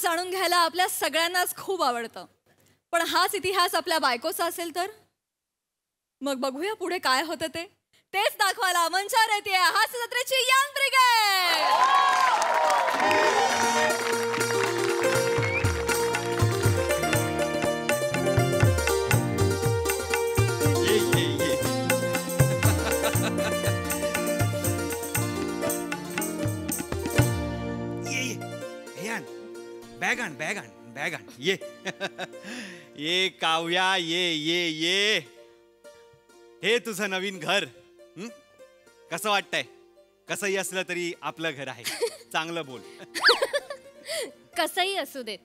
जाणून घ्यायला आपल्या सगळ्यांनाच खूप आवडतं. पण हाच इतिहास आपल्या बायकोचा असेल तर मग बघूया पुढे काय होतं ते. तेच दाखवायला मंचावर येते हास्य जत्रेची यंग ब्रिगेड. बॅग आण ये. ये काव्या ये. हे तुझं नवीन घर. कसं वाटतंय? कसंही असलं तरी आपलं घर आहे. चांगलं बोल. कसंही असू देत,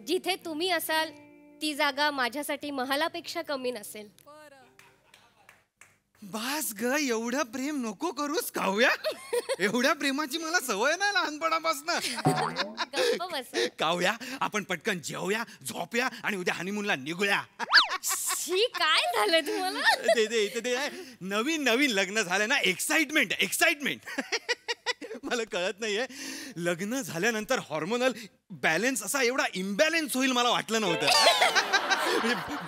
जिथे तुम्ही असाल ती जागा माझ्यासाठी महालापेक्षा कमी नसेल. बास ग, एवढं प्रेम नको करूस काव्या. एवढ्या प्रेमाची मला सवय नाही लहानपणापासून. काव्या, आपण पटकन जेवूया, झोपूया आणि उद्या हनीमूनला निघूया. काय झालं तुम्हाला? ते नवीन नवीन लग्न झालं ना, एक्साइटमेंट. मला कळत नाहीये, लग्न झाल्यानंतर हॉर्मोनल बॅलन्स असा एवढा इम्बॅलन्स होईल मला वाटलं नव्हतं.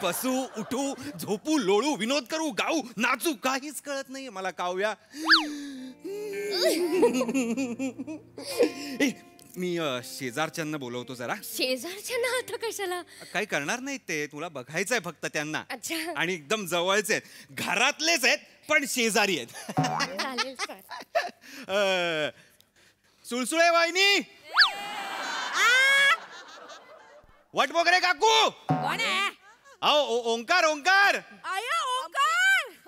बसू, उठू, झोपू, लोळू, विनोद करू, गाऊ, नाचू, काहीच कळत नाहीये मला काव्या. मी शेजारच्यांना बोलवतो जरा. शेजारच्यांना आता कशाला? काही करणार नाही ते, तुला बघायचंय फक्त त्यांना. अच्छा. आणि एकदम जवळचे आहेत, घरातलेच आहेत पण शेजारी आहेत. सुळसुळे वाहिनी, वट वगैरे काकू. कोण आहे? ओंकार. आया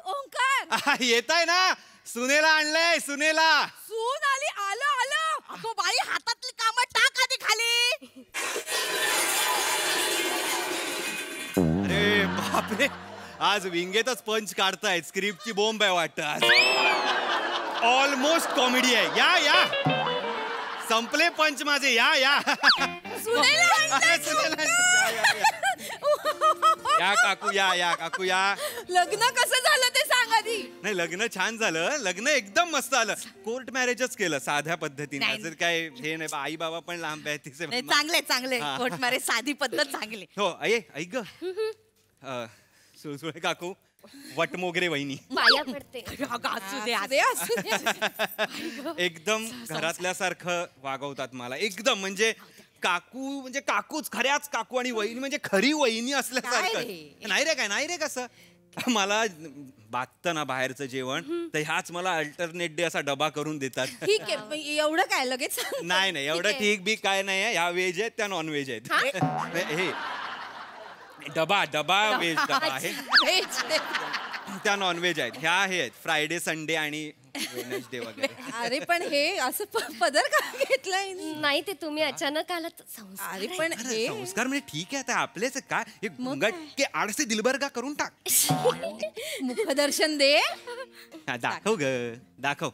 ओंकार. येताय ना, सुनेला आणलंय. सुनेला सून आली. आलं अगो बाई, हातातली कामं टाक आधी खाली. अरे बापरे, आज विंगेतच पंच काढतायत. स्क्रिप्टची बॉम्ब आहे वाटतं आज. ऑलमोस्ट कॉमेडी आहे. या संपले पंच माझे. या या काकू, या काकू या. लग्न कसं झालं ते सांग आधी. नाही, लग्न छान झालं. लग्न एकदम मस्त आलं. कोर्ट मॅरेजच केलं साध्या पद्धतीने. असं काय हे नाही. आई बाबा पण लांब आहे तिचे. चांगले कोर्ट मॅरेज साधी पद्धत चांगली. हो. ऐक ग सुळसुळे काकू, वटमोगरे वहिनी, पाया पडते. एकदम घरातल्यासारखं वागवतात मला. एकदम म्हणजे काकू म्हणजे काकूच, खऱ्याच काकू. आणि वहिनी म्हणजे खरी वहिनी असल्यासारखं. नाही रे कसं. मला बाततं ना बाहेरचं जेवण, तर ह्याच मला अल्टरनेट डे असा डबा करून देतात. ठीक आहे, एवढं काय लगेच? नाही एवढं ठीक बी काय नाही आहे. ह्या व्हेज आहेत, त्या नॉन व्हेज आहेत. हे डबा व्हेज डबा आहे, त्या नॉनव्हेज आहेत. ह्या हे आहेत फ्रायडे, संडे आणि वेडनेसडे वगैरे. अरे पण हे असं पदर का घेतलंय? नाही, ते तुम्ही अचानक आलात. अरे पण हे संस्कार म्हणजे ठीक आहे, आता आपलेच काय हे घुंगट के आडसे दिलबरगा करून टाक. मुखदर्शन दे. दाखव ग, दाखव.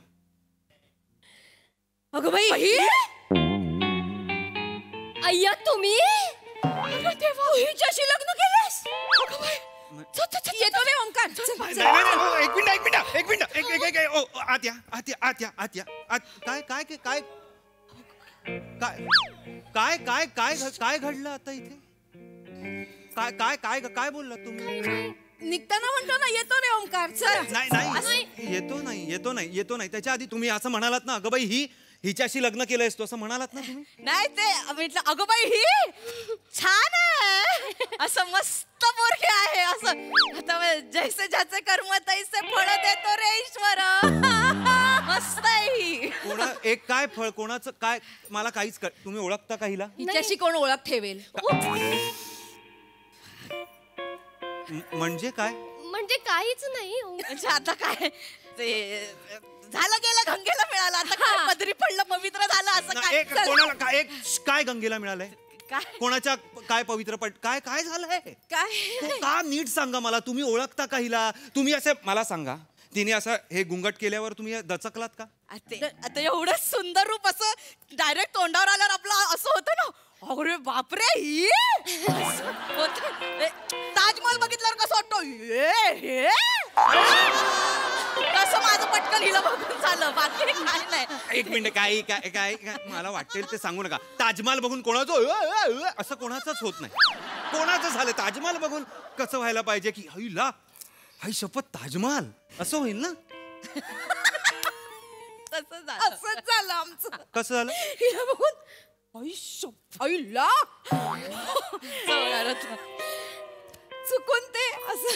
अगं बाई, अय्या तुम्ही हिच्याशी लग्न केलंस? येतो रे ओंकार. एक मिनिट. काय घडलं आता इथे? काय बोलला तुम्ही? निघताना म्हणतो ना, येतो रे ओंकार. नाही, येतो नाही. त्याच्या आधी तुम्ही असं म्हणालात ना, अगं बाई हिच्याशी लग्न केलंयस, तो असं म्हणालात ना तुम्ही. नाही, ते म्हटलं अगं बाई ही छान आहे, असं मस्त पोरगी आहे, असं आता जैसे ज्याचे कर्म तैसे फळ देतो रे ईश्वर. मस्त आहे ही. एक काय फळ, कोणाचं काय, मला काहीच तुम्ही ओळखता का हिला? हिच्याशी कोण ओळख ठेवेल? म्हणजे काय? म्हणजे काहीच नाही. म्हणजे आता काय, ते झालं गेलं, गंगेला मिळालं. आता काय पदरी पडलं, पवित्र झालं, असं काय? काय गंगेला मिळालंय? कोणाच्या काय पवित्र पड, काय झालंय? का नीट सांगा मला. तुम्ही ओळखता का हिला? तुम्ही असं मला सांगा, तिने असं हे गुंगट केल्यावर तुम्ही दचकलात का? आता एवढं सुंदर रूप असं डायरेक्ट तोंडावर आल्यावर आपलं असं होतं ना, अरे बापरे ही. ताजमहल बघितल्यावर कसं वाटतं, कसं माझं पटकन हिला बघून झालं. झालं, बाकी काय नाही. एक मिनिट, काय काय काय काय मला वाटेल ते सांगू नका. ताजमहाल बघून कोणाचं असं कोणाचंच होत नाही. कोणाचं झालं ताजमहाल बघून कसं व्हायला पाहिजे की आईला आई शपथ ताजमहाल असं होईल ना. असंच झालं आमचं. कसं झालं? हिला बघून आईला चुकून ते असं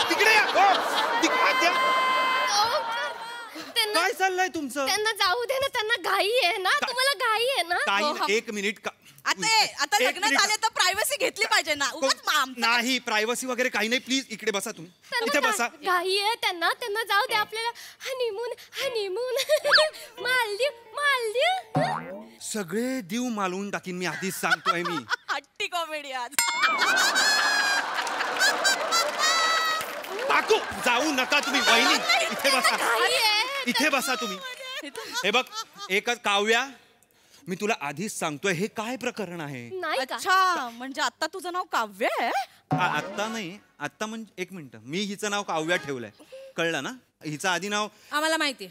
तिकडे काय चाललंय तुमचं? त्यांना जाऊ दे ना, त्यांना घाई आहे ना. तुम्हाला घाई आहे ना. काही एक मिनिट आता लग्न झाले तर प्रायव्हसी घेतली पाहिजे ना. नाही प्रायव्हसी वगैरे काही नाही. प्लीज इकडे बसा तुम्ही. इथे बसा. घाई आहे त्यांना जाऊ दे. आपल्याला हनीमून मालदीव सगळे देव मालवून टाकीन मी आधीच सांगतोय मी. हट्टी कॉमेडी आज. काकू जाऊ नका तुम्ही. वहिनी इथे बसा. इथे बसा तुम्ही. हे बघ एकच काव्या, मी तुला आधीच सांगतोय हे काय प्रकरण आहे. अच्छा म्हणजे आता तुझं नाव काव्य आहे? आत्ता नाही. आत्ता म्हणजे एक मिनिट, मी हिचं नाव काव्या ठेवलंय, कळलं ना. हिचं आधी नाव आम्हाला माहिती.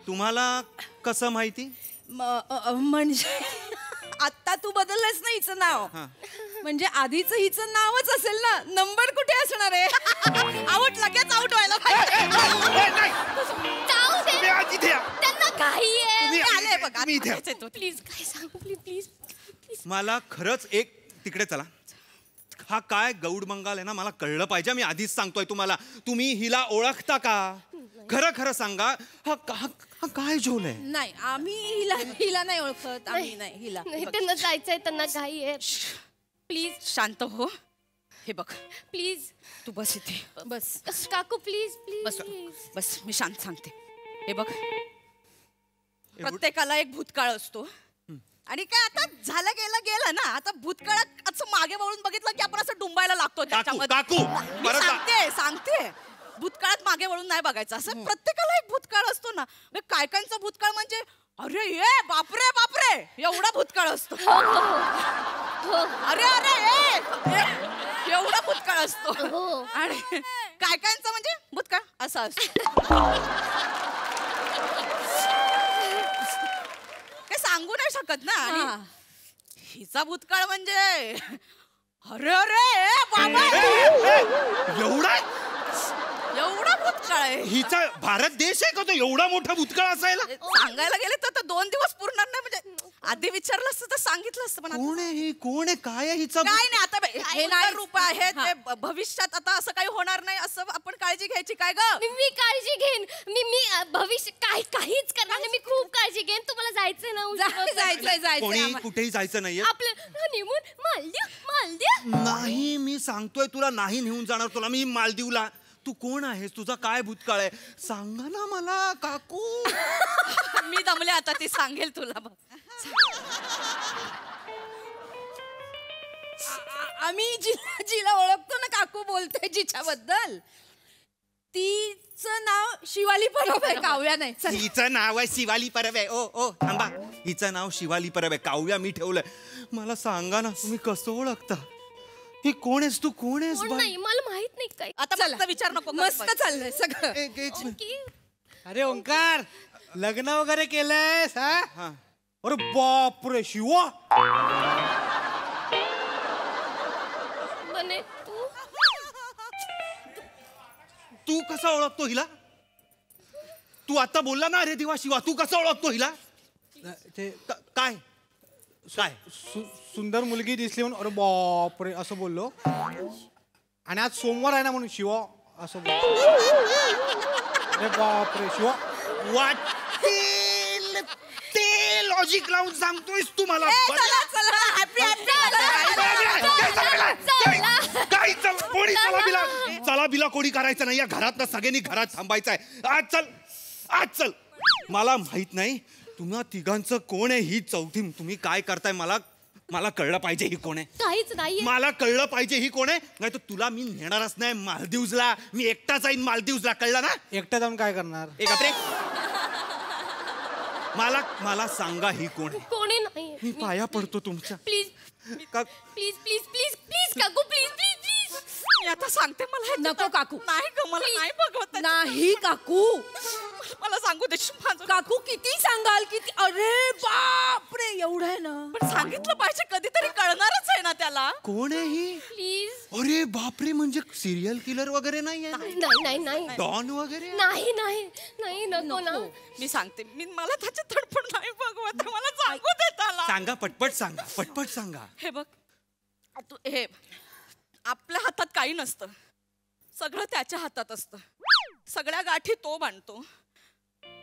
तुम्हाला कसं माहिती? म्हणजे आता तू बदललंस ना हिचं नाव. म्हणजे आधीच हिचं नावच असेल ना. नंबर कुठे असणार आहे? आउट, लगेच आउट व्हायला पाहिजे. त्यांना घाई आहे. आले बघ प्लीज काय सांगू प्लीज. मला खरंच एक तिकडे चला. हा काय गौड बंगाल आहे ना, मला कळलं पाहिजे. मी आधीच सांगतोय तुम्हाला. तुम्ही हिला ओळखता का? खरं खरं सांगा. हा काय झोल आहे? नाही आम्ही हिला नाही ओळखत. आम्ही नाही हिला. त्यांना जायचंय, त्यांना घाई आहे. प्लीज शांत हो. हे बघ प्लीज तू बस इथे. बस काकू प्लीज बस बस. मी शांत सांगते. हे बघ प्रत्येकाला एक भूतकाळ असतो आणि काय आता झालं गेलं ना. आता भूतकाळात असं मागे वळून बघितलं की आपण असं डुंबायला लागतो त्याच्यामध्ये. सांगते भूतकाळात मागे वळून नाही बघायचं. असं प्रत्येकाला एक भूतकाळ असतो ना. काय कायचा भूतकाळ म्हणजे अरे ये बापरे एवढा भूतकाळ असतो. अरे एवढा भूतकाळ असतो. आणि काय कायचा म्हणजे भूतकाळ असा असतो. काय सांगू नाही शकत ना. आणि हिचा भूतकाळ म्हणजे अरे बाबा एवढा भूतकाळ आहे. हिचा भारत देश आहे का तो एवढा मोठा भूतकाळ असायला? सांगायला गेले तर 2 दिवस पुरणार नाही. म्हणजे आधी विचारलं असतं तर सांगितलं असतं. पण कोण आहे काय आहे हिचा? काय नाही आता हे नाही रूप आहे ते. भविष्यात आता असं काही होणार नाही असं आपण काळजी घ्यायची. काय ग मी काळजी घेईन. मी भविष्य काहीच करणार नाही. मी खूप काळजी घेईन. तुम्हाला जायचंय ना? जायचंय कोणी कुठेही जायचं नाहीये. आपलं हनीमून मालदीव. नाही मी सांगतोय तुला नाही नेऊन जाणार तुला मी मालदीवला. तू कोण आहेस? तुझा काय भूतकाळ आहे? सांगा ना मला काकू. मी दमले आता. ती सांगेल तुला. आम्ही जिला ओळखतो ना काकू बोलते जिच्याबद्दल, तिचं नाव शिवाली परब आहे. काव्या नाही. हिचं नाव आहे शिवाली परब आहे. ओ थांबा. हिचं नाव शिवाली परब आहे. काव्या मी ठेवलंय. मला सांगा ना तुम्ही कसं ओळखता? ही कोण आहेस? तू कोण आहेस? नाही मला माहित नाही काय. आता फक्त विचार नको. मस्त चाललंय सगळं. अरे ओंकार लग्न वगैरे केलंयस? हा. अरे बापरे शिवा. बने तू कसा ओळखतो हिला? तू आता बोलला ना अरे देवा शिवा. तू कसा ओळखतो हिला? ते काय सुंदर मुलगी दिसली म्हणून अरे बापरे असं बोललो. आणि आज सोमवार आहे ना म्हणून शिवा असं बोललो. अरे बापरे शिवा. वाटेल ते लॉजिक लावून सांगतोयस तू मला? चला बिला कोणी करायचं नाही. या घरात ना सगळ्यांनी घरात थांबायचंय. आज चल. मला माहित नाही तुम्हा तिघांचं कोण आहे ही चौथी. तुम्ही काय करताय मला कळलं पाहिजे ही कोण आहे. काहीच नाही. मला कळलं पाहिजे ही कोण आहे. नाही तर तुला मी नेणारच नाही मालदीवला. मी एकटा जाईन मालदीवला. कळलं ना? एकटा जाऊन काय करणार? मला सांगा ही कोण आहे. कोणी नाही. मी पाया पडतो तुमच्या. प्लीज प्लीज प्लीज प्लीज काकू प्लीज प्लीज प्लीज. मी आता सांगते मला हे नको काकू. नाही ग मला नाही बघवत नाही काकू. मला सांगू दे माझं काकू किती सांगाल किती. अरे बापरे एवढं आहे ना. पण सांगितलं पाहिजे कधीतरी कळणारच आहे ना त्याला. कोण आहे ही? प्लीज. अरे बापरे, म्हणजे सिरियल किलर वगैरे नाही आहे? नाही नाही नाही डॉन वगैरे? नाही नाही नाही नको ना. मी सांगते मला त्याची धडपड नाही बघवत आहे. मला सांगू दे त्याला. सांगा, पटपट सांगा, पटपट सांगा. हे बघ तू हे आपल्या हातात काही नसतं, सगळं त्याच्या हातात असतं. सगळ्या गाठी तो बांधतो.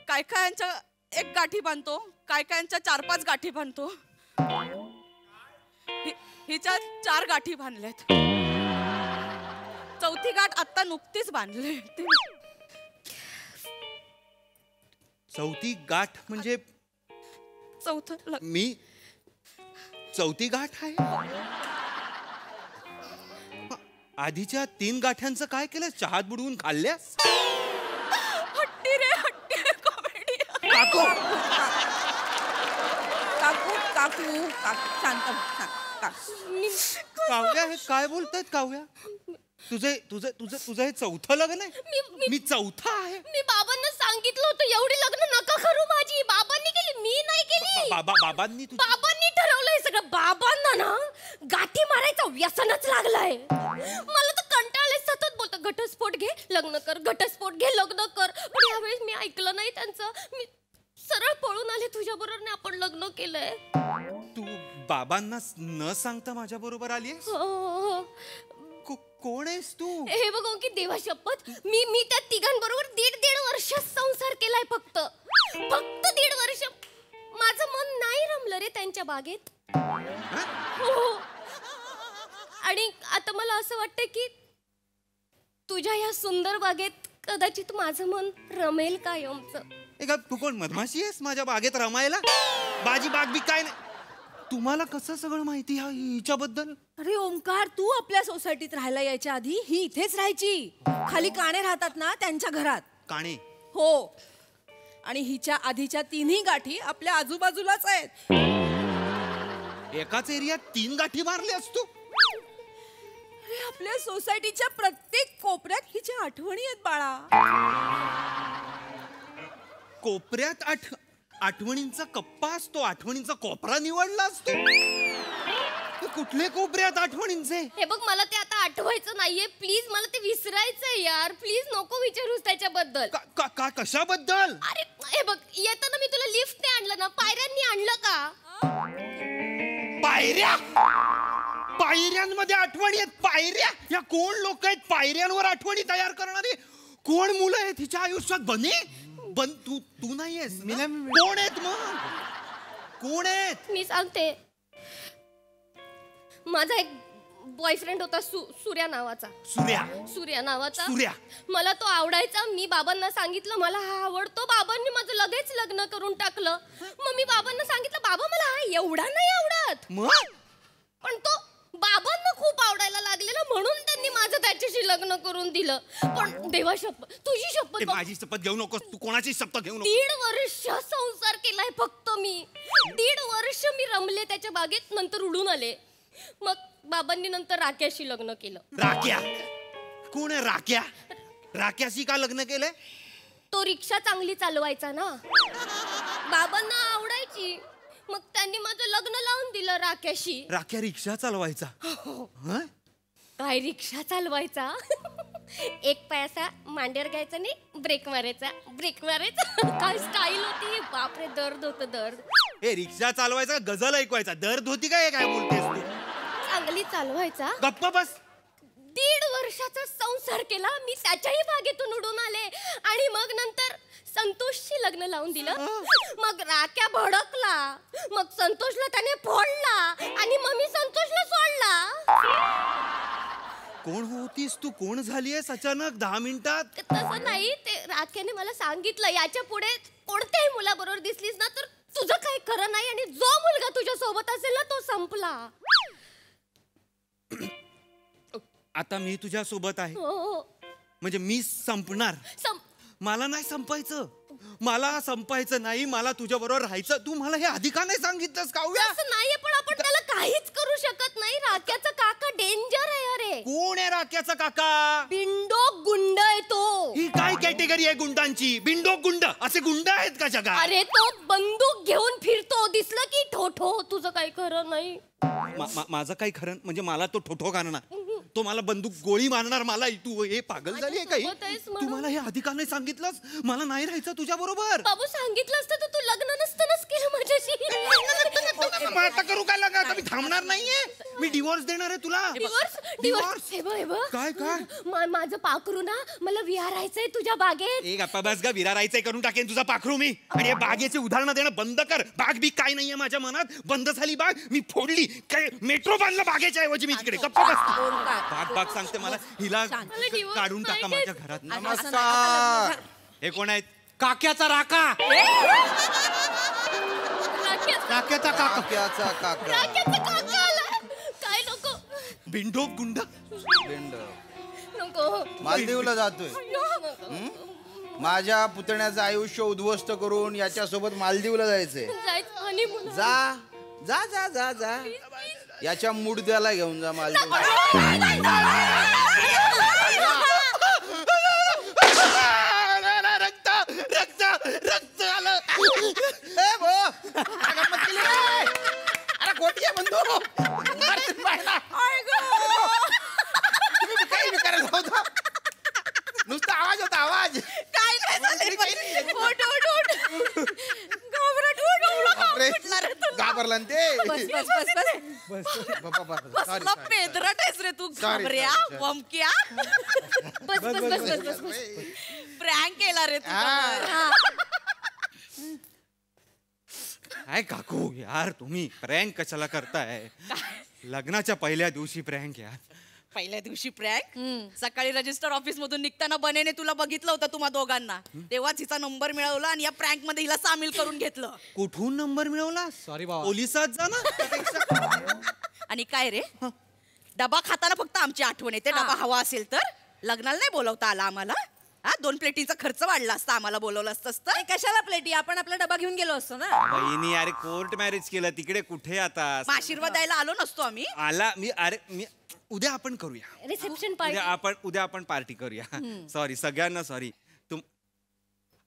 काय कायांच्या एक गाठी बांधतो, काय कायांच्या 4-5 गाठी बांधतो. हिच्या 4 गाठी बांधल्यात. 4थी गाठ आता नुकतीच बांधले. 4थी गाठ म्हणजे? 4थं मी 4थी गाठ आहे. आधीच्या 3 गाठ्यांचं काय केलं? चहात बुडवून खाल्ल्यास? हट्टी रे हट्टी कॉमेडी. काकू, काकू काकू काकू शांत काव्या हे काय बोलतायत? काव्या तुझे तुझं तुझं तुझं हे 4थं लग्न आहे? मी 4था आहे. मी बाबांना सांगितलं होतं एवढी लग्न नका करू माझी. बाबांनी केली, मी नाही केली. बाबांनी बाबांनी ठरवलंय सगळं. बाबांना ना गाठी मारायचं व्यसनच लागलंय. मला तर कंटाळले, सतत बोलतो घटस्फोट घे लग्न कर, घटस्फोट घे लग्न कर. पण यावेळेस मी ऐकलं नाही त्यांचं. मी सरळ पळून आले तुझ्या बरोबर. आपण लग्न केलंय. तू बाबांना न सांगता माझ्या बरोबर आलीस? हो. कोण आहेस तू? हे बघ की देवा शपथ, मी त्या तिघांबरोबर 1.5 वर्ष संसार केलाय. फक्त 1.5 वर्ष. माझं मन नाही रमलं रे त्यांच्या बागेत. हो. आणि आता मला असं वाटतं की तुझ्या या सुंदर बागेत कदाचित माझं मन रमेल कायमचं. तू कोण मधमाशी आहेस माझ्या बागेत रमायला? बाजी बाग बी काय नाही. तुम्हाला कसं सगळं माहिती हिच्याबद्दल? अरे ओंकार, तू आपल्या सोसायटीत राहायला यायच्या आधी ही इथेच राहायची. खाली काणे राहतात ना त्यांच्या घरात. काणे? हो. आणि हिच्या आधीच्या 3ही गाठी आपल्या आजूबाजूलाच आहेत. एकाच एरियात 3 गाठी मारल्यास तू? अरे आपल्या सोसायटीच्या प्रत्येक कोपऱ्यात हिच्या आठवणी आहेत बाळा. कोपऱ्यात आठवणींचा कप्पा असतो. आठवणींचा कोपरा निवडला असतो. कुठले कोपऱ्यात आठवणींचे? हे बघ मला ते आता आठवायचं नाहीये. प्लीज मला ते विसरायचंय यार. प्लीज नको विचारूस त्याच्याबद्दल. का कशाबद्दल? अरे हे बघ येताना मी तुला लिफ्टने आणलं ना, पायऱ्यांनी आणलं का? पायऱ्या? पायऱ्यांमध्ये आठवणी आहेत? पायऱ्या? या कोण लोक आहेत पायऱ्यांवर आठवणी तयार करणारी? कोण मुलं आहेत तिच्या आयुष्यात? तू नाही आहेस? कोण आहेत मग? कोण आहेत? मी सांगते. माझा एक बॉयफ्रेंड होता सूर्या नावाचा. सूर्या नावाचा. मला तो आवडायचा. मी बाबांना सांगितलं मला हा आवडतो. बाबांनी माझं लगेच लग्न करून टाकलं. मग मी बाबांना सांगितलं बाबा मला हा एवढा नाही आवडत. पण तो बाबांना खूप आवडायला लागलेला म्हणून त्यांनी माझं त्याच्याशी लग्न करून दिलं. पण देवा शपथ, तुझी शपथ. माझी शपथ घेऊ नकोस तू. कोणाची शपथ घेऊ नको. 1.5 वर्ष संसार केलाय फक्त मी. 1.5 वर्ष मी रमले त्याच्या बागेत. नंतर उडून आले. मग बाबांनी नंतर राक्याशी लग्न केलं. राक्या? कोण आहे राक्या? राक्याशी का लग्न केलंय? तो रिक्षा चांगली चालवायचा ना, बाबांना आवडायची. मग त्यांनी माझं लग्न लावून दिलं राक्याशी. राक्या रिक्षा चालवायचा? काय रिक्षा चालवायचा? एक पैसा मांडीवर घ्यायचा नाही, ब्रेक मारायचा. काय स्टाईल होती बापरे. दर्द होतं दर्द. हे रिक्षा चालवायचा गझल ऐकवायचा दर्द होती काय? काय बोलतेस तू? चांगली चालवायचा. गप्पा बस. 1.5 वर्षाचा संसार केला मी. त्याच्याही बागेतून उडून आले. आणि मग नंतर संतोषशी लग्न लावून दिलं. मग राक्या भडकला. मग संतोषला त्याने फोडला. आणि मग मी संतोषला सोडला. कोण होतीस तू? कोण झालीयस अचानक 10 मिनिटात? तसं नाही. ते राख्याने मला सांगितलं याच्या पुढे कोणत्याही मुलाबरोबर दिसलीस ना तर तुझं काही खरं नाही. आणि जो मुलगा तुझ्या सोबत असेल ना तो संपला. आता मी तुझ्या सोबत आहे हो. म्हणजे मी संपणार? मला नाही संपायचं. मला संपायचं नाही. मला तुझ्या बरोबर राहायचं. तू मला हे अधिकार नाही सांगितलंस काव्या? असं नाहीये. पण आपण त्याला काहीच करू शकत नाही. राक्याचा काका डेंजर कोण आहे राख्याचा काका? बिंडोक गुंड आहे तो. ही काय कॅटेगरी आहे गुंडांची? बिंडोक गुंड असे गुंड आहेत का जगात? अरे तो बंदूक घेऊन फिरतो, दिसलं की ठोठो. तुझं काही खरं नाही. माझं काही खरं म्हणजे मला तो ठोठो करणार, तो मला बंदूक गोळी मारणार मला. तू हे पागल झाली आहे काही? तू मला हे अधिकार नाही सांगितलंस? मला नाही राहायचं तुझ्या बरोबर. बाबू सांगितलं असतं तर तू लग्न नसतंच केलं माझ्याशी. आता करू काय लागा? आता मी थांबणार नाहीये. मी डिवोर्स देणार आहे तुला. डिवोर्स? हे बघ. काय काय? माझं पाखरू ना मला विहारायचंय तुझ्या बागेत. एक गप्पा बस गा, विरारायचंय करून टाकेन तुझा पाखरू मी. आणि हे बागेचे उदाहरणं देणं बंद कर. बाग बी काय नाहीये माझ्या मनात. बंद झाली बाग, मी फोडली. काय मेट्रो बांधलं बागेच्या ऐवजी मी तिकडे. गप्पा बस. बाग सांगते मला, हिला काढून टाका माझ्या घरात. नमस्कार. हे कोण आहेत? काक्याचा राका. काक्याचा काका. काय नको. बिंडोक गुंड. नको. मालदीवला जातोय. माझ्या पुतण्याचं आयुष्य उद्ध्वस्त करून याच्यासोबत मालदीवला जायचंय. जा जा जा जा जा. याच्या मुडद्याला घेऊन जा मालदीव. रक्त रक्त रक्त आलं. अरे खोटी आहे बंधू. काही करायला होता, नुसता आवाज होता. आवाज काय नाही झालं. उठ उठ उठ. घाबरट घाबरला ना ते. कसला पेदरट आहेस रे तू. घाबऱ्या वमक्या. बस. प्रँक केला रे तू. काय काकू यार, तुम्ही प्रँक कशाला करताय? लग्नाच्या पहिल्या दिवशी प्रँक यार. पहिल्या दिवशी प्रँक? सकाळी रजिस्टर ऑफिस मधून निघताना बनेने तुला बघितलं होतं, तुम्हा दोघांना. तेव्हाच हिचा नंबर मिळवला आणि या प्रँक मध्ये हिला सामील करून घेतलं. कुठून नंबर मिळवला? सॉरी बाबा. पोलिसात जा ना. आणि काय रे, डबा खाताना फक्त आमची आठवण येते. डबा हवा असेल तर लग्नाला नाही बोलवता आला आम्हाला. 2 प्लेटीचा खर्च वाढला असता आम्हाला बोलवलं असतं. कशाला प्लेटी, आपण आपला डबा घेऊन गेलो असतो ना. बहिणी अरे कोर्ट मॅरेज केलं तिकडे, कुठे आता आशीर्वाद द्यायला आलो नसतो आम्ही. आला मी. अरे मी उद्या आपण करूया. Reception party. उद्या आपण पार्टी करूया. सॉरी सगळ्यांना सॉरी.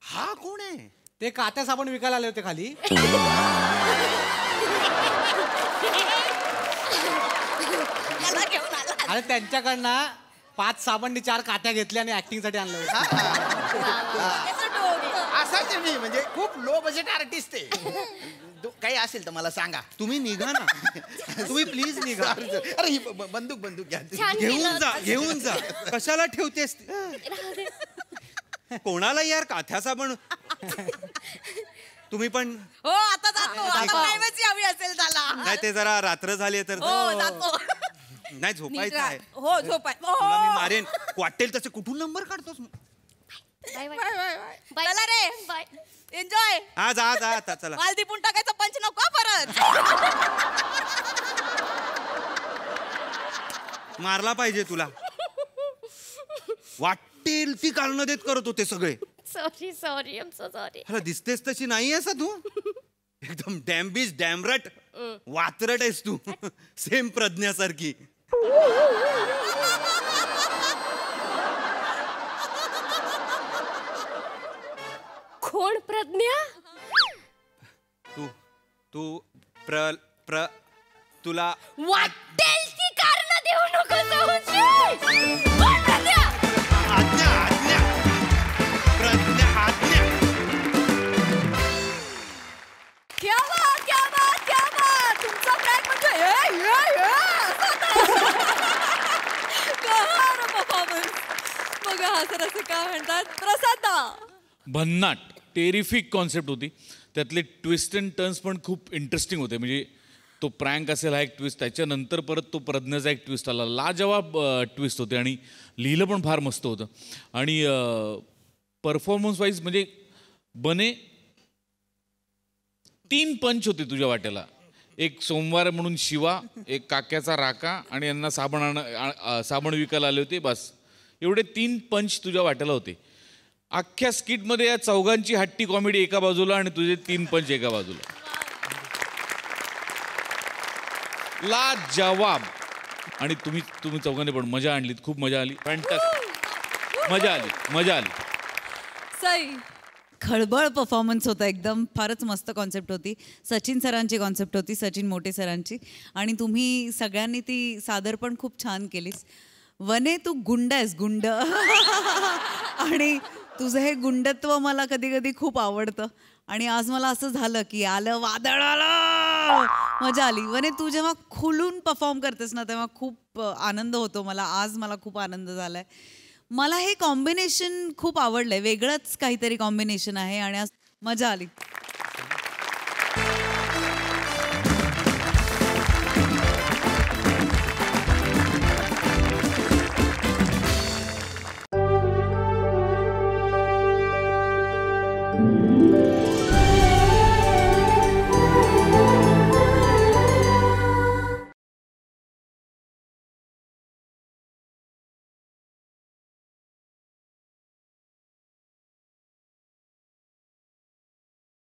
हा कोण आहे? ते कात्या साबण विकायला आले होते खाली. अरे त्यांच्याकडनं 5 साबण 4 कात्या घेतल्या आणि ऍक्टिंग साठी आणलं. असाच मी म्हणजे खूप लो बजेट आर्टिस्ट आहे. काही असेल तर मला सांगा. तुम्ही निघा ना. तुम्ही प्लीज निघा. अरे ही बंदूक घ्या. घेऊन जा. कशाला ठेवतेस? कोणाला यार काथ्या साबण. तुम्ही पण. हो आता जातो. यावी असेल त्याला. नाही ते जरा रात्र झाली तर जातो. नाही झोपायचं आहे. हो झोपाय. तुला मी मारेन. वाटेल तसे कुठून नंबर काढतोस? चला रे. बाय. एन्जॉय. हा जा आता चला. माल दिपून टाकायचा पंच नको परत. मारला पाहिजे तुला. वाटेल ती कारणं देत करत होते सगळे. Sorry I am so sorry. मला दिसतेस तशी नाही आहेस तू. एकदम डॅम्बिश डॅमरट वात्रट आहेस तू. सेम प्रज्ञासारखी. कोण प्रज्ञा? तू तुला वाटेल ती कारण देऊ नको. कोण प्रज्ञा? आज्ञा प्रज्ञा. क्या बात. तुमचा प्रँक म्हणजे बघा हा सर असं काय म्हणतात. प्रसादा भन्नाट टेरिफिक कॉन्सेप्ट होती. त्यातले ट्विस्ट अँड टर्न्स पण खूप इंटरेस्टिंग होते. म्हणजे तो प्रँक असेल हा एक ट्विस्ट, त्याच्यानंतर परत तो प्रज्ञाचा एक ट्विस्ट आला. लाजवाब ट्विस्ट होते आणि लिहिलं पण फार मस्त होतं. आणि परफॉर्मन्स वाईज म्हणजे बने 3 पंच होते तुझ्या वाट्याला. एक सोमवार म्हणून शिवा, एक काक्याचा राका आणि यांना साबण विकायला आले होते. बस एवढे 3 पंच तुझ्या वाट्याला होते. अख्ख्या स्किटमध्ये या चौघांची हट्टी कॉमेडी एका बाजूला आणि तुझे 3 पंच एका बाजूला. लाजवाब. आणि तुम्ही चौघांनी पण मजा आणलीत, खूप मजा आली. फॅन्टास्टिक, मजा आली. सई खळबळ परफॉर्मन्स होता एकदम. फारच मस्त कॉन्सेप्ट होती. सचिन सरांची कॉन्सेप्ट होती, सचिन मोटे सरांची. आणि तुम्ही सगळ्यांनी ती सादर पण खूप छान केलीस. वने तू गुंड आहेस, गुंड. आणि तुझं हे गुंडत्व मला कधी कधी खूप आवडतं. आणि आज मला असं झालं की आलं वादळ आलं, मजा आली. वने तू जेव्हा खुलून परफॉर्म करतेस ना तेव्हा खूप आनंद होतो मला. आज मला खूप आनंद झालाय. मला हे कॉम्बिनेशन खूप आवडलंय. वेगळंच काहीतरी कॉम्बिनेशन आहे आणि आज मजा आली.